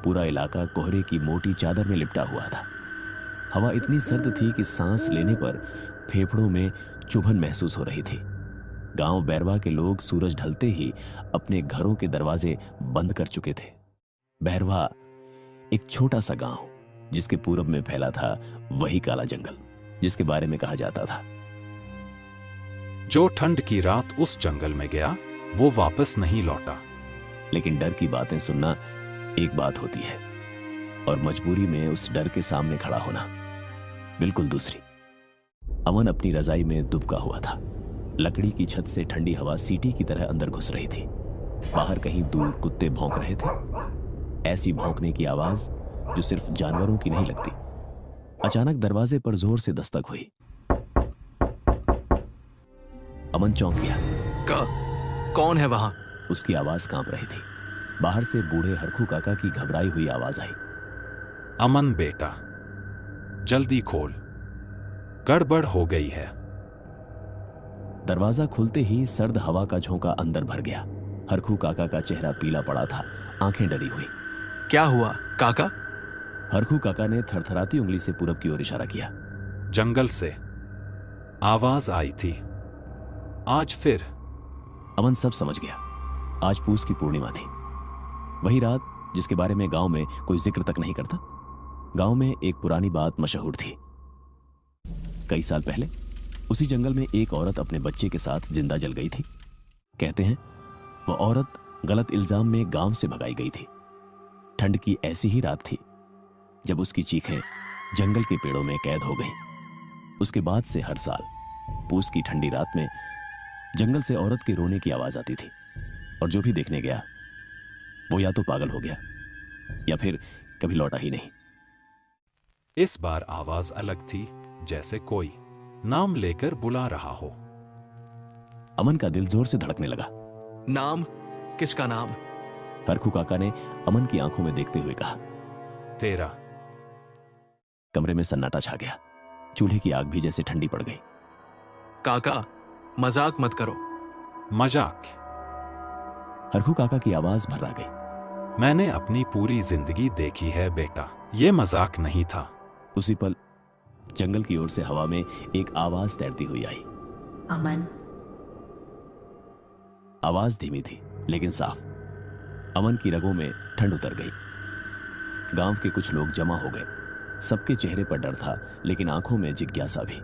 पूरा इलाका कोहरे की मोटी चादर में लिपटा हुआ था। हवा इतनी सर्द थी कि सांस लेने पर फेफड़ों में चुभन महसूस हो रही थी। गांव बैरवा के लोग सूरज ढलते ही अपने घरों के दरवाजे बंद कर चुके थे। बैरवा एक छोटा सा गांव जिसके पूरब में फैला था वही काला जंगल जिसके बारे में कहा जाता था, जो ठंड की रात उस जंगल में गया वो वापस नहीं लौटा। लेकिन डर की बातें सुनना एक बात होती है और मजबूरी में उस डर के सामने खड़ा होना बिल्कुल दूसरी। अमन अपनी रजाई में दुबका हुआ था। लकड़ी की छत से ठंडी हवा सीटी की तरह अंदर घुस रही थी। बाहर कहीं दूर कुत्ते भौंक रहे थे, ऐसी भौंकने की आवाज जो सिर्फ जानवरों की नहीं लगती। अचानक दरवाजे पर जोर से दस्तक हुई। अमन चौंक गया। कौन है वहां? उसकी आवाज कांप रही थी। बाहर से बूढ़े हरखू काका की घबराई हुई आवाज आई। अमन बेटा, जल्दी खोल, गड़बड़ हो गई है। दरवाजा खुलते ही सर्द हवा का झोंका अंदर भर गया। हरखू काका का चेहरा पीला पड़ा था, आंखें डरी हुई। क्या हुआ काका? हरखू काका ने थरथराती उंगली से पूरब की ओर इशारा किया। जंगल से आवाज आई थी, आज फिर। अमन सब समझ गया। आज पूस की पूर्णिमा थी, वही रात जिसके बारे में गांव में कोई जिक्र तक नहीं करता। गांव में एक पुरानी बात मशहूर थी। कई साल पहले उसी जंगल में एक औरत अपने बच्चे के साथ जिंदा जल गई थी। कहते हैं वह औरत गलत इल्जाम में गांव से भगाई गई थी। ठंड की ऐसी ही रात थी जब उसकी चीखें जंगल के पेड़ों में कैद हो गईं। उसके बाद से हर साल पूस की ठंडी रात में जंगल से औरत के रोने की आवाज आती थी और जो भी देखने गया वो या तो पागल हो गया या फिर कभी लौटा ही नहीं। इस बार आवाज अलग थी, जैसे कोई नाम लेकर बुला रहा हो। अमन का दिल जोर से धड़कने लगा। नाम? किसका नाम? हरखू काका ने अमन की आंखों में देखते हुए कहा। तेरा। कमरे में सन्नाटा छा गया। चूल्हे की आग भी जैसे ठंडी पड़ गई। काका, मजाक मत करो। मजाक? हरखू काका की आवाज भर्रा गई। मैंने अपनी पूरी जिंदगी देखी है बेटा, ये मजाक नहीं था। उसी पल जंगल की ओर से हवा में एक आवाज तैरती हुई आई। अमन। आवाज धीमी थी लेकिन साफ। अमन की रगों में ठंड उतर गई। गांव के कुछ लोग जमा हो गए। सबके चेहरे पर डर था लेकिन आंखों में जिज्ञासा भी।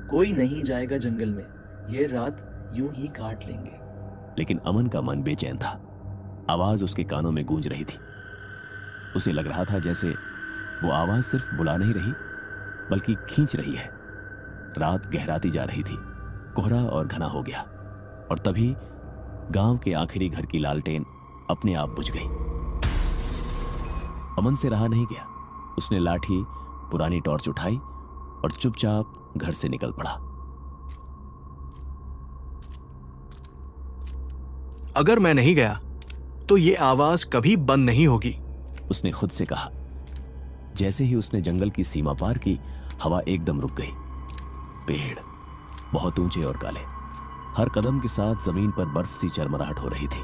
कोई नहीं जाएगा जंगल में, ये रात यूं ही काट लेंगे। लेकिन अमन का मन बेचैन था। आवाज उसके कानों में गूंज रही थी। उसे लग रहा था जैसे वो आवाज सिर्फ बुला नहीं रही बल्कि खींच रही है। रात गहराती जा रही थी। कोहरा और घना हो गया और तभी गांव के आखिरी घर की लालटेन अपने आप बुझ गई। अमन से रहा नहीं गया। उसने लाठी, पुरानी टॉर्च उठाई और चुपचाप घर से निकल पड़ा। अगर मैं नहीं गया तो ये आवाज कभी बंद नहीं होगी, उसने खुद से कहा। जैसे ही उसने जंगल की सीमा पार की, हवा एकदम रुक गई। पेड़ बहुत ऊंचे और काले, हर कदम के साथ जमीन पर बर्फ सी चरमराहट हो रही थी।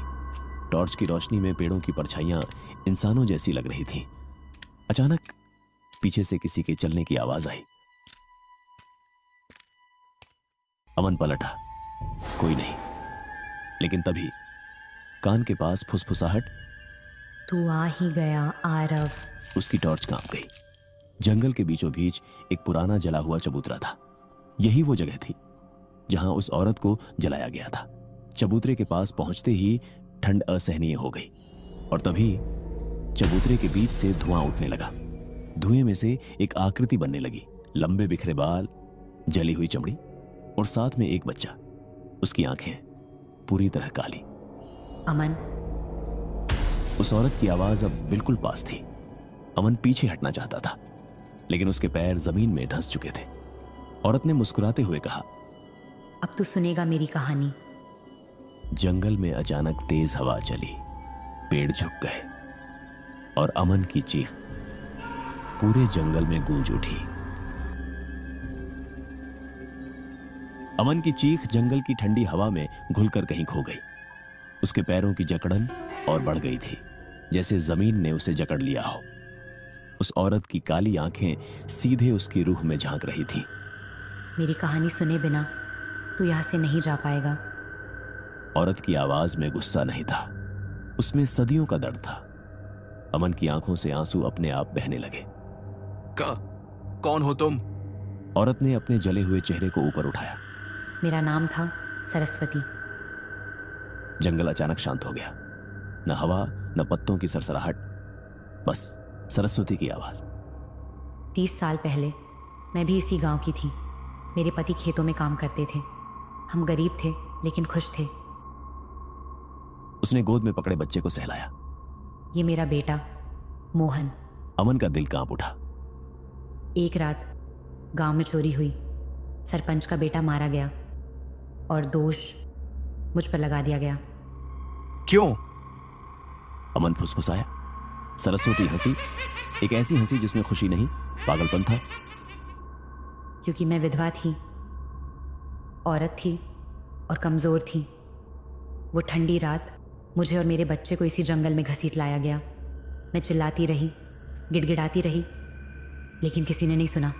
टॉर्च की रोशनी में पेड़ों की परछाइयां इंसानों जैसी लग रही थीं। अचानक पीछे से किसी के चलने की आवाज आई। अमन पलटा, कोई नहीं। लेकिन तभी कान के पास फुसफुसाहट। तू आ ही गया आरव। उसकी टॉर्च कांप गई। जंगल के बीचों बीच एक पुराना जला हुआ चबूतरा था। यही वो जगह थी जहां उस औरत को जलाया गया था। चबूतरे के पास पहुंचते ही ठंड असहनीय हो गई और तभी चबूतरे के बीच से धुआं उठने लगा। धुएं में से एक आकृति बनने लगी। लंबे बिखरे बाल, जली हुई चमड़ी और साथ में एक बच्चा। उसकी आंखें पूरी तरह काली। अमन। उस औरत की आवाज अब बिल्कुल पास थी। अमन पीछे हटना चाहता था लेकिन उसके पैर जमीन में धंस चुके थे। औरत ने मुस्कुराते हुए कहा, अब तू सुनेगा मेरी कहानी। जंगल में अचानक तेज हवा चली, पेड़ झुक गए और अमन की चीख पूरे जंगल में गूंज उठी। अमन की चीख जंगल की ठंडी हवा में घुलकर कहीं खो गई। उसके पैरों की जकड़न और बढ़ गई थी। जैसे जमीन ने उसे जकड़ लिया हो। उस औरत की काली आंखें सीधे उसकी रूह में झांक रही थी। मेरी कहानी सुने बिना तू यहाँ से नहीं जा पाएगा। औरत की आवाज में गुस्सा नहीं था, उसमें सदियों का दर्द था। अमन की आंखों से आंसू अपने आप बहने लगे। कौन हो तुम? औरत ने अपने जले हुए चेहरे को ऊपर उठाया। मेरा नाम था सरस्वती। जंगल अचानक शांत हो गया, न हवा न पत्तों की सरसराहट, बस सरस्वती की आवाज। 30 साल पहले मैं भी इसी गांव की थी। मेरे पति खेतों में काम करते थे। हम गरीब थे लेकिन खुश थे। उसने गोद में पकड़े बच्चे को सहलाया। ये मेरा बेटा मोहन। अमन का दिल कांप उठा। एक रात गांव में चोरी हुई। सरपंच का बेटा मारा गया और दोष मुझ पर लगा दिया गया। क्यों? अमन फुसफुसाया। सरस्वती हंसी, एक ऐसी हंसी जिसमें खुशी नहीं, पागलपन था। क्योंकि मैं विधवा थी, औरत थी और कमज़ोर थी। वो ठंडी रात मुझे और मेरे बच्चे को इसी जंगल में घसीट लाया गया। मैं चिल्लाती रही, गिड़गिड़ाती रही, लेकिन किसी ने नहीं सुना।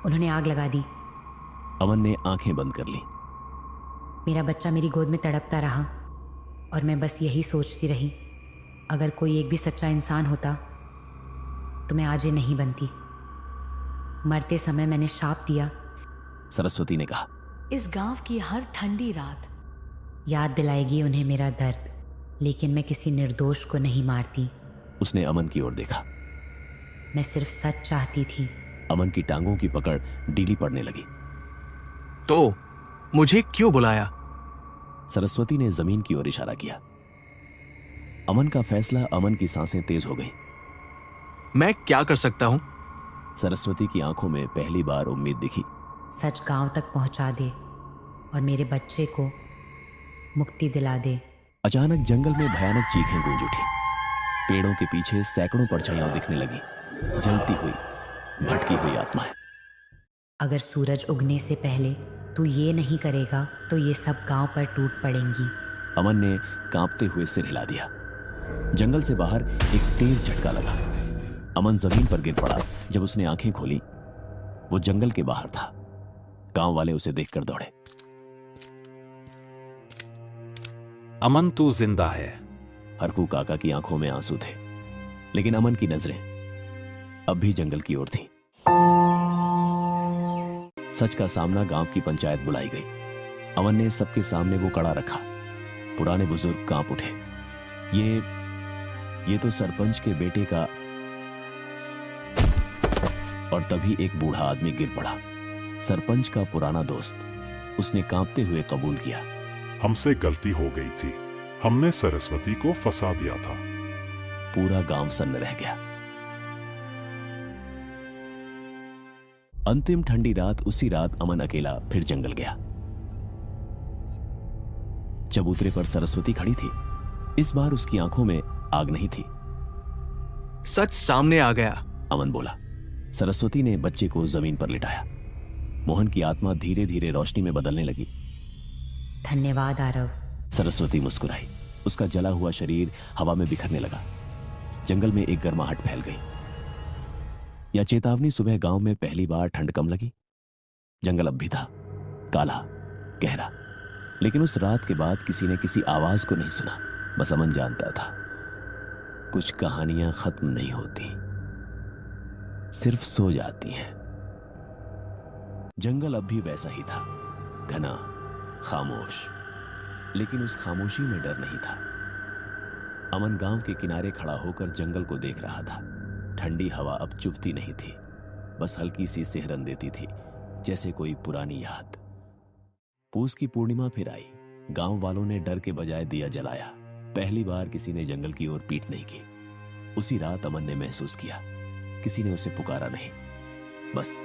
उन्होंने आग लगा दी। अमन ने आंखें बंद कर ली। मेरा बच्चा मेरी गोद में तड़पता रहा और मैं बस यही सोचती रही, अगर कोई एक भी सच्चा इंसान होता तो मैं आज ये नहीं बनती। मरते समय मैंने शाप दिया। सरस्वती ने कहा, इस गांव की हर ठंडी रात याद दिलाएगी उन्हें मेरा दर्द, लेकिन मैं किसी निर्दोष को नहीं मारती। उसने अमन की ओर देखा। मैं सिर्फ सच चाहती थी। अमन की टांगों की पकड़ ढीली पड़ने लगी। तो मुझे क्यों बुलाया? सरस्वती ने जमीन की ओर इशारा किया। अमन का फैसला। अमन की सांसें तेज हो गईं। मैं क्या कर सकता हूं? सरस्वती की आंखों में पहली बार उम्मीद दिखी। सच गांव तक पहुंचा दे और मेरे बच्चे को मुक्ति दिला दे। अचानक जंगल में भयानक चीखें गूंज उठी। पेड़ों के पीछे सैकड़ों परछाइयां दिखने लगी, जलती हुई, भटकी हुई आत्माएं। अगर सूरज उगने से पहले तू ये नहीं करेगा तो ये सब गांव पर टूट पड़ेंगी। अमन ने कांपते हुए सिर हिला दिया। जंगल से बाहर एक तेज झटका लगा। अमन जमीन पर गिर पड़ा। जब उसने आंखें खोली, वो जंगल के बाहर था। गांव वाले उसे देखकर दौड़े। अमन तू जिंदा है। हरकू काका की आंखों में आंसू थे, लेकिन अमन की नजरें अब भी जंगल की ओर थी। सच का सामना गांव की पंचायत बुलाई गई। अमन ने सबके सामने वो कड़ा रखा। पुराने बुजुर्ग कांप उठे। ये तो सरपंच के बेटे का। और तभी एक बूढ़ा आदमी गिर पड़ा। सरपंच का पुराना दोस्त। उसने कांपते हुए कबूल किया, हमसे गलती हो गई थी। हमने सरस्वती को फंसा दिया था। पूरा गांव सन्न रह गया। अंतिम ठंडी रात। उसी रात अमन अकेला फिर जंगल गया। चबूतरे पर सरस्वती खड़ी थी। इस बार उसकी आंखों में आग नहीं थी। सच सामने आ गया, अमन बोला। सरस्वती ने बच्चे को जमीन पर लिटाया। मोहन की आत्मा धीरे धीरे रोशनी में बदलने लगी। धन्यवाद आरव। सरस्वती मुस्कुराई। उसका जला हुआ शरीर हवा में बिखरने लगा। जंगल में एक गर्माहट फैल गई। या चेतावनी। सुबह गांव में पहली बार ठंड कम लगी। जंगल अब भी था, काला, गहरा, लेकिन उस रात के बाद किसी ने किसी आवाज को नहीं सुना। बस अमन जानता था, कुछ कहानियां खत्म नहीं होती, सिर्फ सो जाती हैं। जंगल अब भी वैसा ही था, घना, खामोश, लेकिन उस खामोशी में डर नहीं था। अमन गांव के किनारे खड़ा होकर जंगल को देख रहा था। ठंडी हवा अब चुभती नहीं थी, बस हल्की सी सिहरन देती थी, जैसे कोई पुरानी याद। पूस की पूर्णिमा फिर आई। गांव वालों ने डर के बजाय दिया जलाया। पहली बार किसी ने जंगल की ओर पीठ नहीं की। उसी रात अमन ने महसूस किया, किसी ने उसे पुकारा नहीं। बस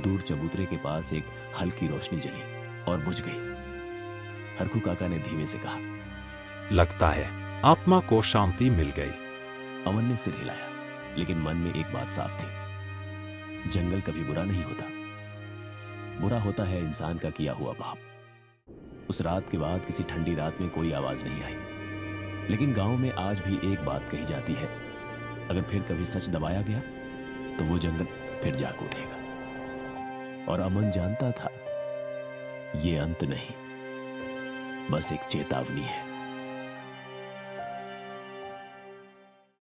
दूर चबूतरे के पास एक हल्की रोशनी जली और बुझ गई। हरकू काका ने धीमे से कहा, लगता है आत्मा को शांति मिल गई। अमन ने सिर हिलाया, लेकिन मन में एक बात साफ थी, जंगल कभी बुरा नहीं होता। बुरा होता है इंसान का किया हुआ पाप। उस रात के बाद किसी ठंडी रात में कोई आवाज नहीं आई। लेकिन गांव में आज भी एक बात कही जाती है, अगर फिर कभी सच दबाया गया तो वो जंगल फिर जाग उठेगा। और अमन जानता था ये अंत नहीं, बस एक चेतावनी है।